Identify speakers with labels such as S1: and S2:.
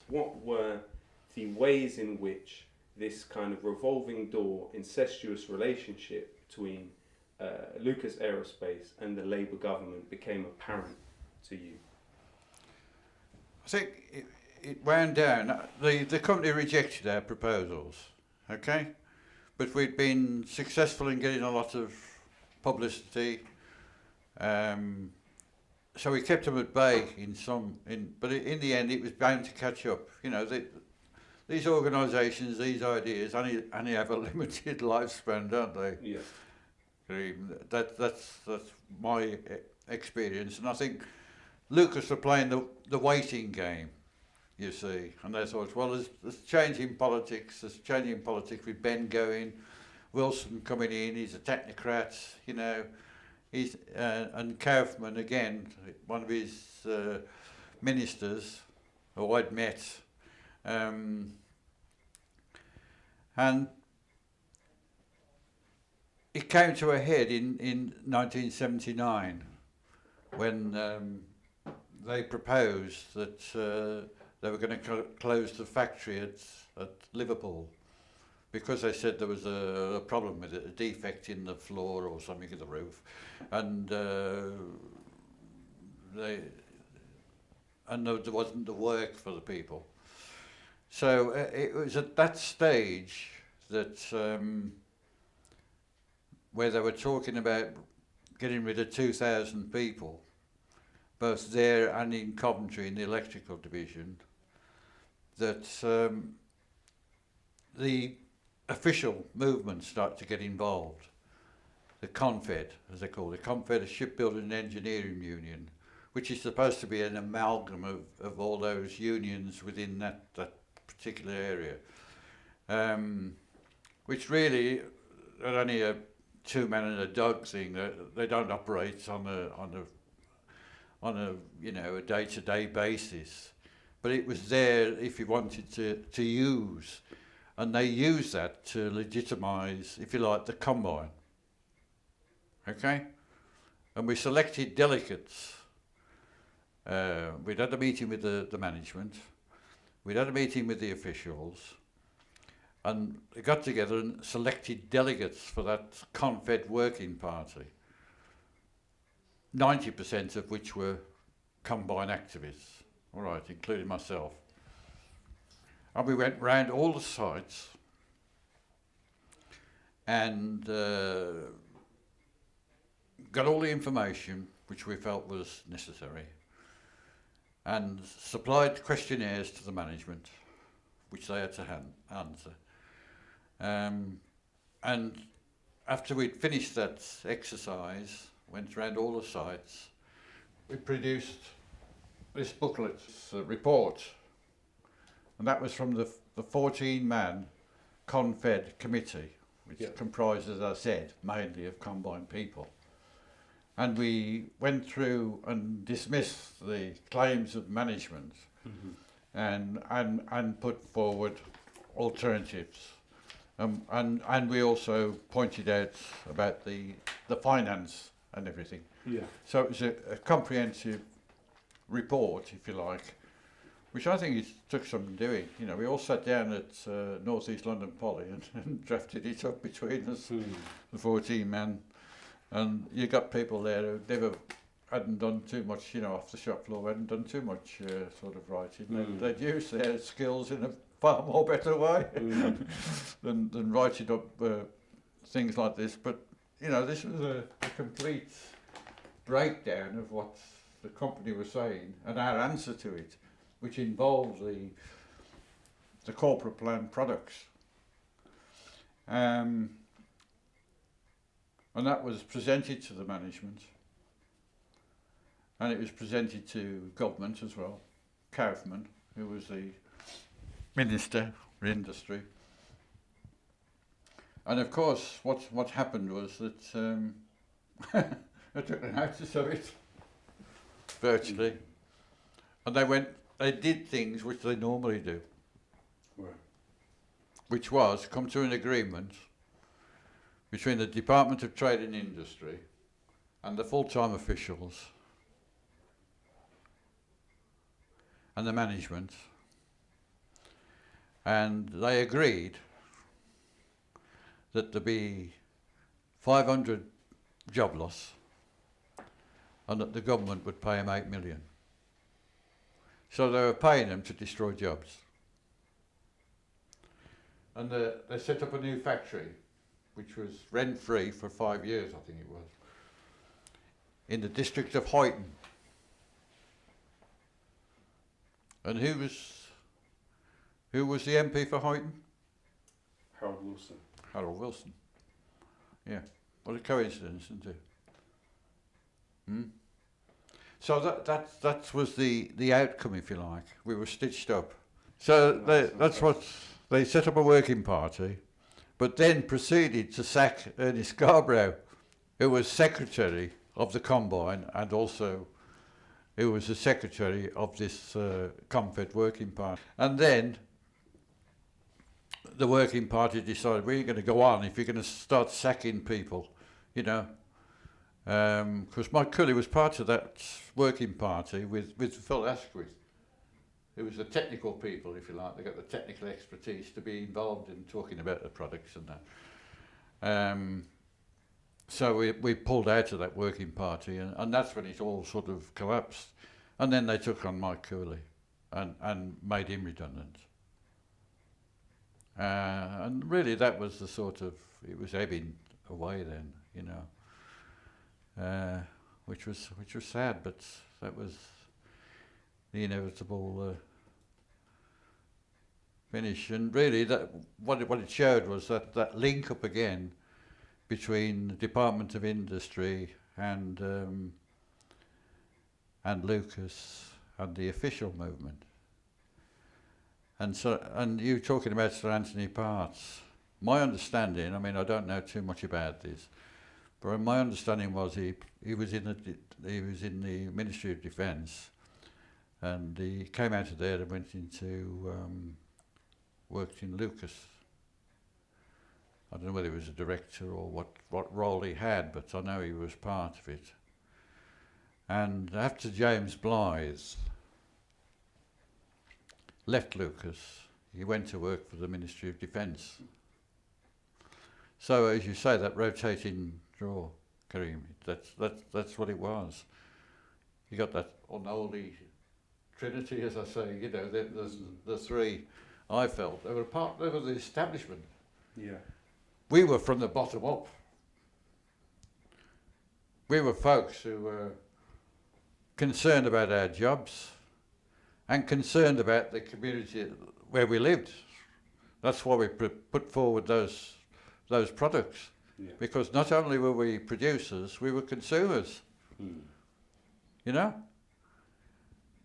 S1: what were the ways in which this kind of revolving door, incestuous relationship between Lucas Aerospace and the Labour government became apparent to you?
S2: I think it wound down. The company rejected our proposals, okay? But we'd been successful in getting a lot of publicity, so we kept them at bay but in the end it was bound to catch up. You know, these organisations, these ideas only have a limited lifespan, don't they?
S1: Yes.
S2: That's my experience, and I think Lucas were playing the waiting game, you see, and they thought, well, there's change in politics. There's change in politics with Ben going, Wilson coming in. He's a technocrat, you know. He's and Kaufman again, one of his ministers, who I'd met, and it came to a head in 1979 when they proposed that they were going to close the factory at Liverpool because they said there was a problem with it, a defect in the floor or something in the roof, and there wasn't the work for the people. So it was at that stage that where they were talking about getting rid of 2,000 people, both there and in Coventry in the electrical division, that the official movement started to get involved. The CONFED, as they call it, Confederate Shipbuilding and Engineering Union, which is supposed to be an amalgam of all those unions within that particular area, which really are only a two-man and a dog thing. They don't operate on a you know, a day-to-day basis, but it was there if you wanted to use, and they used that to legitimise, if you like, the combine. Okay, and we selected delegates. We'd had a meeting with the management. We'd had a meeting with the officials, and they got together and selected delegates for that Confed working party. 90% of which were Combine activists, all right, including myself. And we went round all the sites and got all the information which we felt was necessary, and supplied questionnaires to the management, which they had to answer. And after we'd finished that exercise, went around all the sites, we produced this booklet, this report, and that was from the 14-man Confed committee, which comprised, as I said, mainly of Combine people. And we went through and dismissed the claims of management, and put forward alternatives. And we also pointed out about the finance and everything.
S1: Yeah.
S2: So it was a comprehensive report, if you like, which I think it took some doing. You know, we all sat down at North East London Poly and drafted it up between us, the 14-man. And you got people there who hadn't done too much, you know, off the shop floor, hadn't done too much sort of writing. They'd used their skills in a far more better way than writing up things like this. But, you know, this was a complete breakdown of what the company was saying and our answer to it, which involved the corporate plan products. And that was presented to the management, and it was presented to government as well, Kaufman, who was the Minister for Industry. And of course, what happened was that they took the notice of it, virtually, and they did things which they normally do, which was come to an agreement between the Department of Trade and Industry and the full-time officials and the management and they agreed that there be 500 job loss and that the government would pay them 8 million. So they were paying them to destroy jobs. And they set up a new factory, which was rent-free for 5 years, I think it was, in the district of Huyton. And who was the MP for Huyton?
S1: Harold Wilson.
S2: Harold Wilson. Yeah. What a coincidence, isn't it? So that was the outcome, if you like. We were stitched up. So that's what they set up, a working party, but then proceeded to sack Ernest Scarborough, who was secretary of the Combine and also who was the secretary of this Comfed working party. And then the working party decided we ain't going to go on if you're going to start sacking people, you know. Because Mike Cooley was part of that working party with Phil Asquith, who was the technical people, if you like. They got the technical expertise to be involved in talking about the products and that. So we pulled out of that working party, and that's when it all sort of collapsed. And then they took on Mike Cooley and made him redundant. And really that was the sort of, it was ebbing away then, you know. Which was sad, but that was the inevitable finish. And really, that what it showed was that link up again between the Department of Industry and Lucas and the official movement. And you talking about Sir Anthony Parts. My understanding, I mean, I don't know too much about this, but my understanding was he was in the Ministry of Defence, and he came out of there and went into worked in Lucas. I don't know whether he was a director or what role he had, but I know he was part of it. And after James Blythe left Lucas, he went to work for the Ministry of Defence. So, as you say, that rotating draw, Kareem, that's what it was. You got that unholy trinity, as I say. You know, there's the three. I felt they were the establishment.
S1: Yeah.
S2: We were from the bottom up. We were folks who were concerned about our jobs and concerned about the community where we lived. That's why we put forward those products.
S1: Yeah.
S2: Because not only were we producers, we were consumers. You know?